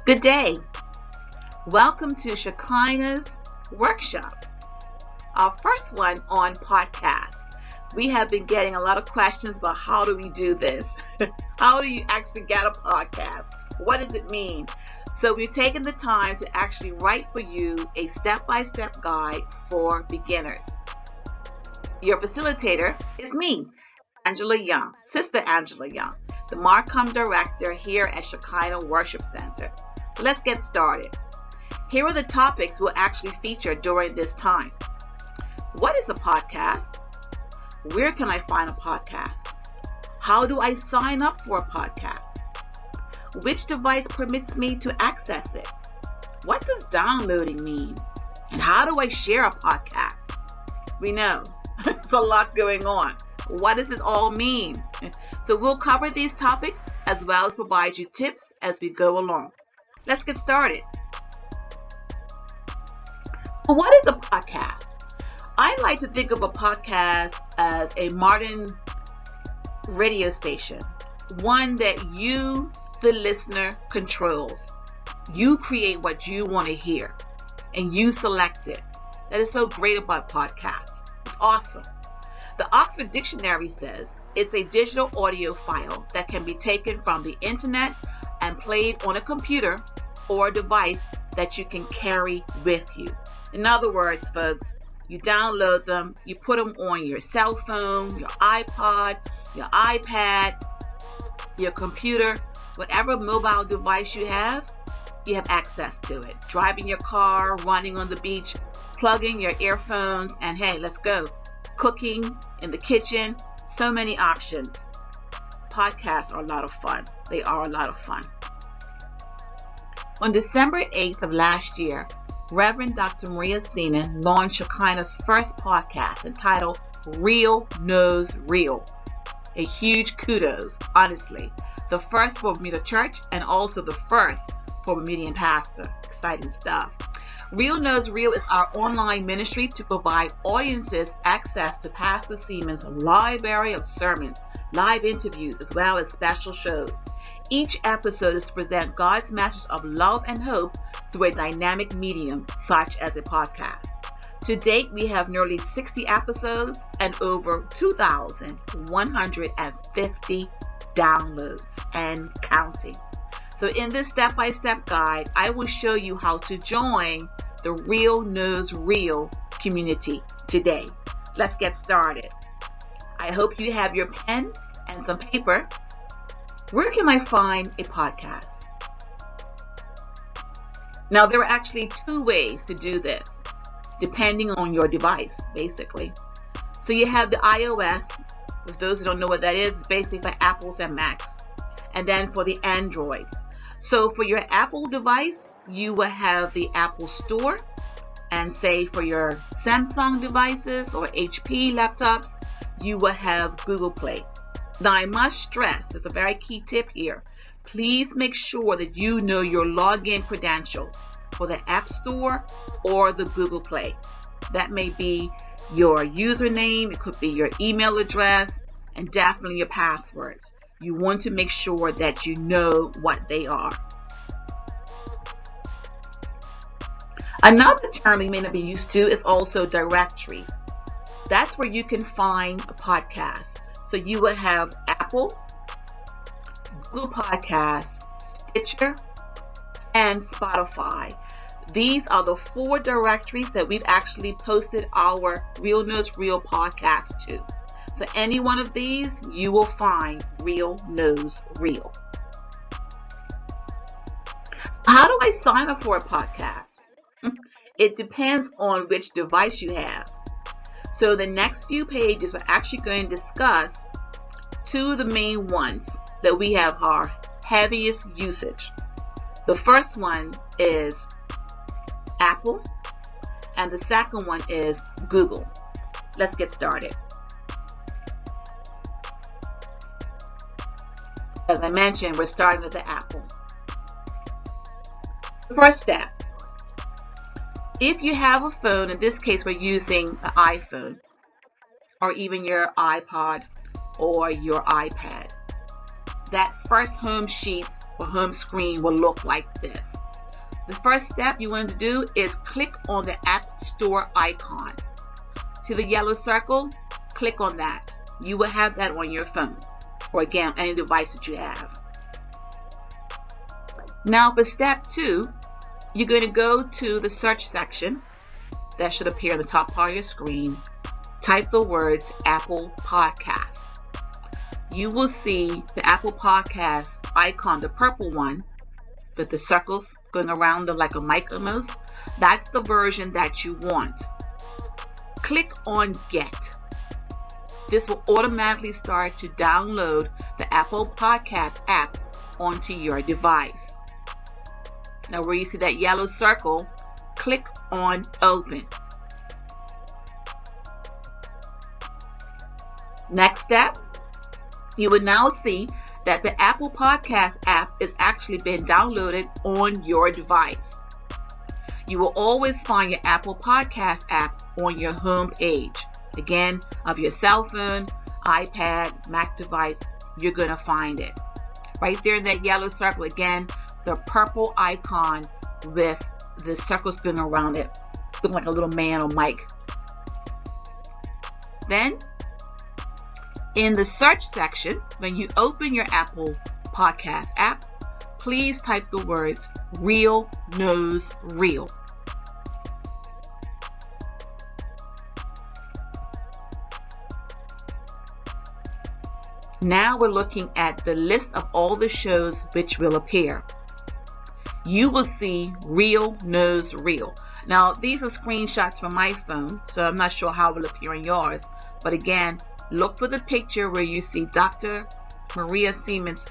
Good day. Welcome to Shekinah's workshop, our first one on podcast. We have been getting a lot of questions about how do we do this? How do you actually get a podcast? What does it mean? So we're taking the time to actually write for you a step-by-step guide for beginners. Your facilitator is me, Angela Young, Sister Angela Young, the Marcom Director here at Shekinah Worship Center. So let's get started. Here are the topics we'll actually feature during this time. What is a podcast? Where can I find a podcast? How do I sign up for a podcast? Which device permits me to access it? What does downloading mean? And how do I share a podcast? We know there's a lot going on. What does it all mean? So we'll cover these topics as well as provide you tips as we go along. Let's get started. So what is a podcast? I like to think of a podcast as a modern radio station, one that you, the listener, controls. You create what you want to hear, and you select it. That is so great about podcasts. It's awesome. The Oxford Dictionary says it's a digital audio file that can be taken from the internet and played on a computer or a device that you can carry with you. In other words, folks, you download them, you put them on your cell phone, your iPod, your iPad, your computer, whatever mobile device you have access to it. Driving your car, running on the beach, plugging your earphones, and hey, let's go. Cooking in the kitchen, so many options. Podcasts are a lot of fun. They are a lot of fun. On December 8th of last year, Reverend Dr. Maria Seaman launched Shekinah's first podcast entitled Real Knows Real. A huge kudos, honestly. The first for Bermuda Church and also the first for Bermudian pastor. Exciting stuff. Real Knows Real is our online ministry to provide audiences access to Pastor Seaman's library of sermons, live interviews, as well as special shows. Each episode is to present God's message of love and hope through a dynamic medium such as a podcast. To date, we have nearly 60 episodes and over 2,150 downloads and counting. So in this step-by-step guide, I will show you how to join the Real Knows Real community today. Let's get started. I hope you have your pen and some paper. Where can I find a podcast? Now, there are actually two ways to do this, depending on your device, basically. So you have the iOS. For those who don't know what that is, it's basically for Apples and Macs. And then for the Androids. So for your Apple device, you will have the Apple Store. And say for your Samsung devices or HP laptops, you will have Google Play. Now, I must stress, there's a very key tip here. Please make sure that you know your login credentials for the App Store or the Google Play. That may be your username, it could be your email address, and definitely your passwords. You want to make sure that you know what they are. Another term you may not be used to is also directories. That's where you can find a podcast. So you will have Apple, Google Podcasts, Stitcher, and Spotify. These are the 4 directories that we've actually posted our Real Knows Real podcast to. So any one of these, you will find Real Knows Real. So how do I sign up for a podcast? It depends on which device you have. So the next few pages, we're actually going to discuss 2 of the main ones that we have our heaviest usage. The first one is Apple, and the second one is Google. Let's get started. As I mentioned, we're starting with the Apple. First step. If you have a phone, in this case we're using an iPhone or even your iPod or your iPad, that first home sheet or home screen will look like this. The first step you want to do is click on the App Store icon. See the yellow circle? Click on that. You will have that on your phone, or again, any device that you have. Now for step 2, you're going to go to the search section. That should appear on the top part of your screen. Type the words Apple Podcast. You will see the Apple Podcast icon, the purple one, with the circles going around them like a mic almost. That's the version that you want. Click on Get. This will automatically start to download the Apple Podcast app onto your device. Now where you see that yellow circle, click on Open. Next step, you will now see that the Apple Podcast app is actually been downloaded on your device. You will always find your Apple Podcast app on your home page. Again, of your cell phone, iPad, Mac device, you're going to find it. Right there in that yellow circle, again, the purple icon with the circles going around it, looking like a little man or mic. Then, in the search section, when you open your Apple Podcast app, please type the words Real Knows Real. Now we're looking at the list of all the shows which will appear. You will see Real Knows Real. Now these are screenshots from my phone, so I'm not sure how it will appear on yours. But again, look for the picture where you see Dr. Maria Siemens'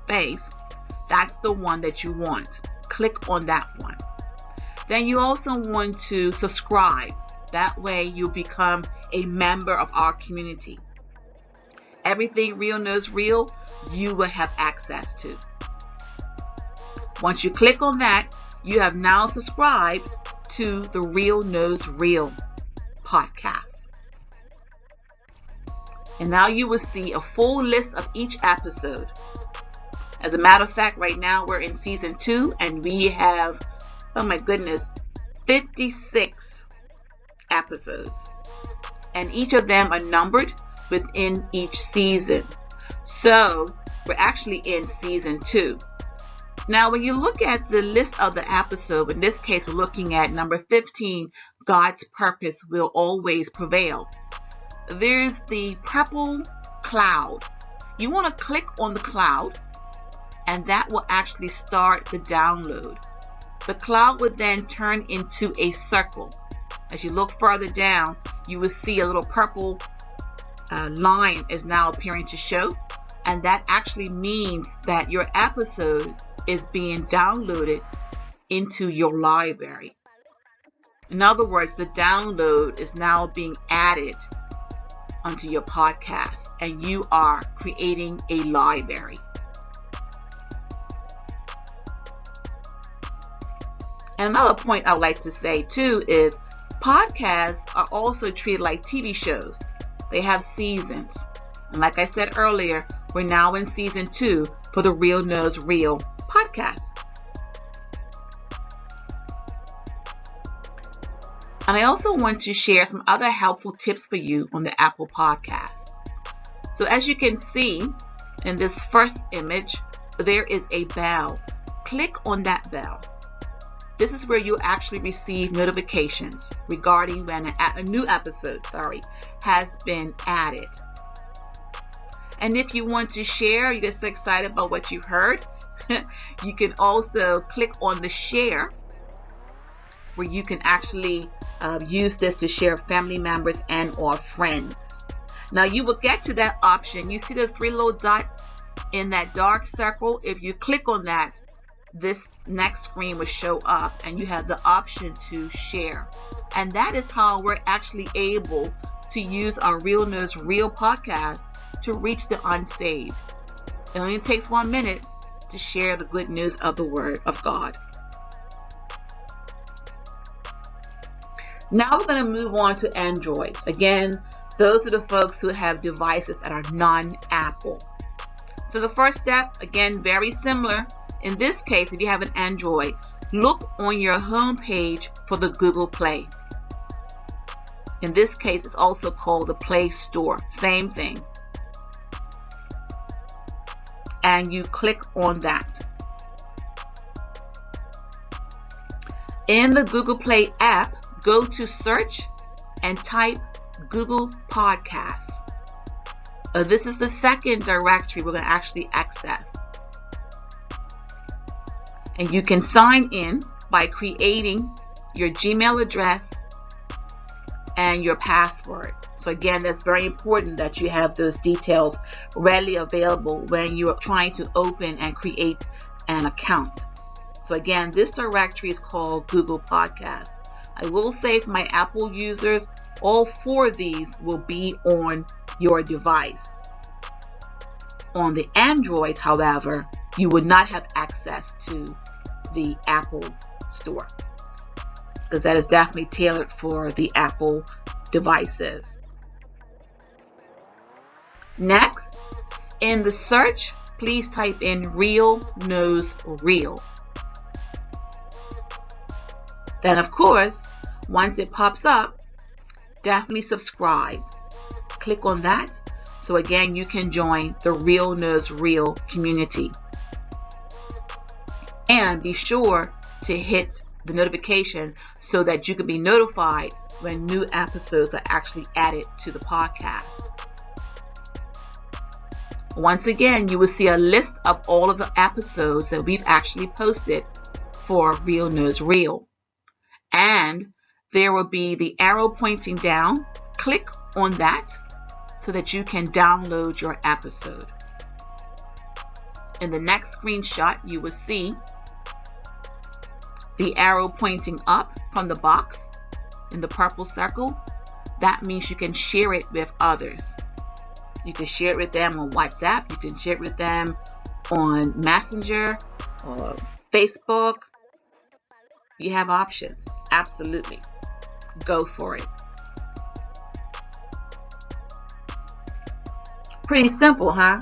face. That's the one that you want. Click on that one. Then you also want to subscribe. That way you'll become a member of our community. Everything Real Knows Real, you will have access to. Once you click on that, you have now subscribed to the Real Knows Real podcast. And now you will see a full list of each episode. As a matter of fact, right now we're in season 2 and we have, oh my goodness, 56 episodes. And each of them are numbered within each season. So we're actually in season 2. Now when you look at the list of the episode, in this case we're looking at number 15, God's Purpose Will Always Prevail. There's the purple cloud. You want to click on the cloud and that will actually start the download. The cloud will then turn into a circle. As you look further down, you will see a little purple line is now appearing to show, and that actually means that your episode is being downloaded into your library. In other words, the download is now being added onto your podcast and you are creating a library. And another point I'd like to say too is podcasts are also treated like TV shows. They have seasons. And like I said earlier, we're now in season 2 for the Real Knows Real podcast. And I also want to share some other helpful tips for you on the Apple Podcast. So as you can see in this first image, there is a bell. Click on that bell. This is where you actually receive notifications regarding when a new episode, has been added. And if you want to share, you get so excited about what you heard, you can also click on the share, where you can actually use this to share with family members and or friends. Now you will get to that option. You see the 3 little dots in that dark circle. If you click on that, this next screen will show up and you have the option to share. And that is how we're actually able to use our Real Knows Real podcast to reach the unsaved. It only takes 1 minute to share the good news of the Word of God. Now we're going to move on to Androids. Again, those are the folks who have devices that are non-Apple. So the first step, again, very similar. In this case, if you have an Android, look on your home page for the Google Play. In this case, it's also called the Play Store. Same thing. And you click on that. In the Google Play app, go to search and type Google Podcasts. This is the second directory we're going to actually access. And you can sign in by creating your Gmail address and your password. So again, that's very important that you have those details readily available when you're trying to open and create an account. So again, this directory is called Google Podcasts. I will say for my Apple users, all 4 of these will be on your device. On the Androids, however, you would not have access to the Apple Store, because that is definitely tailored for the Apple devices. Next, in the search, please type in Real Knows Real. Then, of course, once it pops up, definitely subscribe. Click on that. So again, you can join the Real Knows Real community. And be sure to hit the notification so that you can be notified when new episodes are actually added to the podcast. Once again, you will see a list of all of the episodes that we've actually posted for Real Knows Real. And there will be the arrow pointing down. Click on that so that you can download your episode. In the next screenshot, you will see the arrow pointing up from the box in the purple circle. That means you can share it with others. You can share it with them on WhatsApp. You can share it with them on Messenger or Facebook. You have options. Absolutely. Go for it. Pretty simple, huh?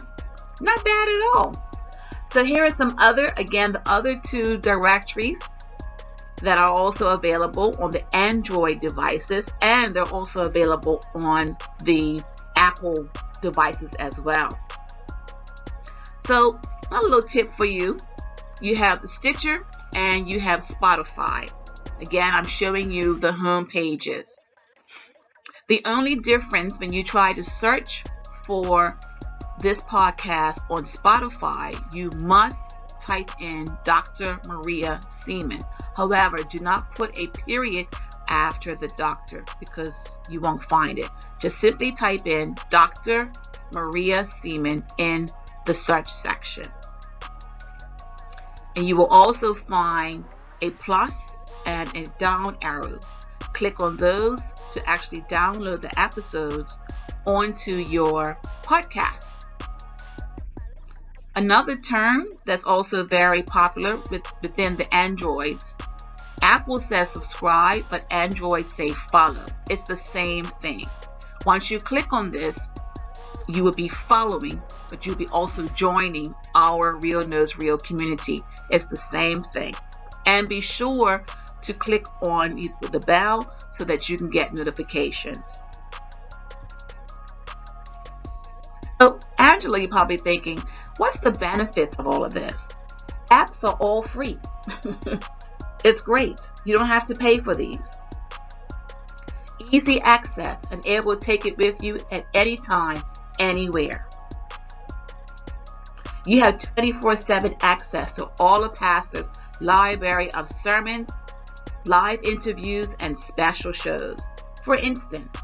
Not bad at all. So here are some other, again, the other 2 directories that are also available on the Android devices, and they're also available on the Apple devices as well. So a little tip for you. You have the Stitcher and you have Spotify. Again, I'm showing you the home pages. The only difference when you try to search for this podcast on Spotify, you must type in Dr. Maria Seaman. However, do not put a period after the doctor because you won't find it. Just simply type in Dr. Maria Seaman in the search section. And you will also find a plus and a down arrow. Click on those to actually download the episodes onto your podcast. Another term that's also very popular within the Androids, Apple says subscribe, but Android say follow. It's the same thing. Once you click on this, you will be following, but you'll be also joining our Real Knows Real community. It's the same thing. And be sure to click on the bell so that you can get notifications. So, Angela, you're probably thinking, what's the benefits of all of this? Apps are all free. It's great. You don't have to pay for these. Easy access and able to take it with you at any time, anywhere. You have 24/7 access to all the pastor's library of sermons, live interviews, and special shows. For instance,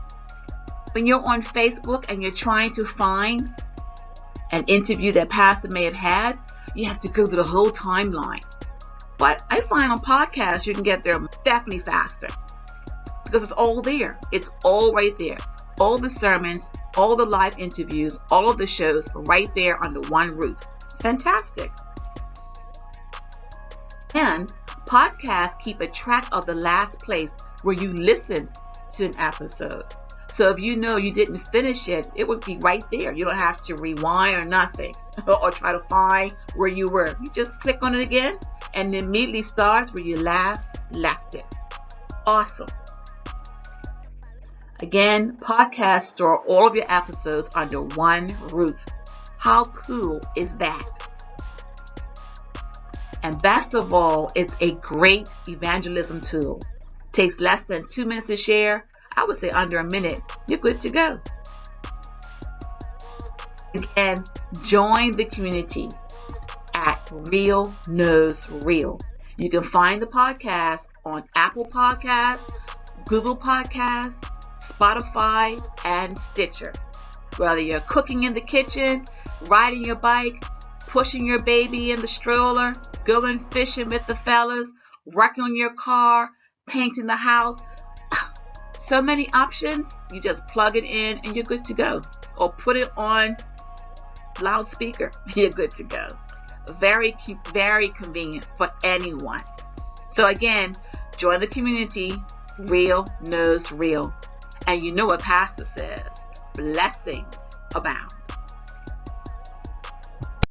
when you're on Facebook and you're trying to find an interview that pastor may have had, you have to go through the whole timeline. But I find on podcasts you can get there definitely faster because it's all there. It's all right there. All the sermons, all the live interviews, all of the shows right there under one roof. It's fantastic. And podcasts keep a track of the last place where you listened to an episode. So if you know you didn't finish it, it would be right there. You don't have to rewind or nothing or try to find where you were. You just click on it again and it immediately starts where you last left it. Awesome. Again, podcasts store all of your episodes under one roof. How cool is that? And best of all, it's a great evangelism tool. Takes less than 2 minutes to share. I would say under a minute. You're good to go. Again, join the community at Real Knows Real. You can find the podcast on Apple Podcasts, Google Podcasts, Spotify, and Stitcher. Whether you're cooking in the kitchen, riding your bike, pushing your baby in the stroller, going fishing with the fellas, working on your car, painting the house. So many options. You just plug it in and you're good to go. Or put it on loudspeaker. You're good to go. Very, very convenient for anyone. So again, join the community. Real Knows Real. And you know what Pastor says. Blessings abound.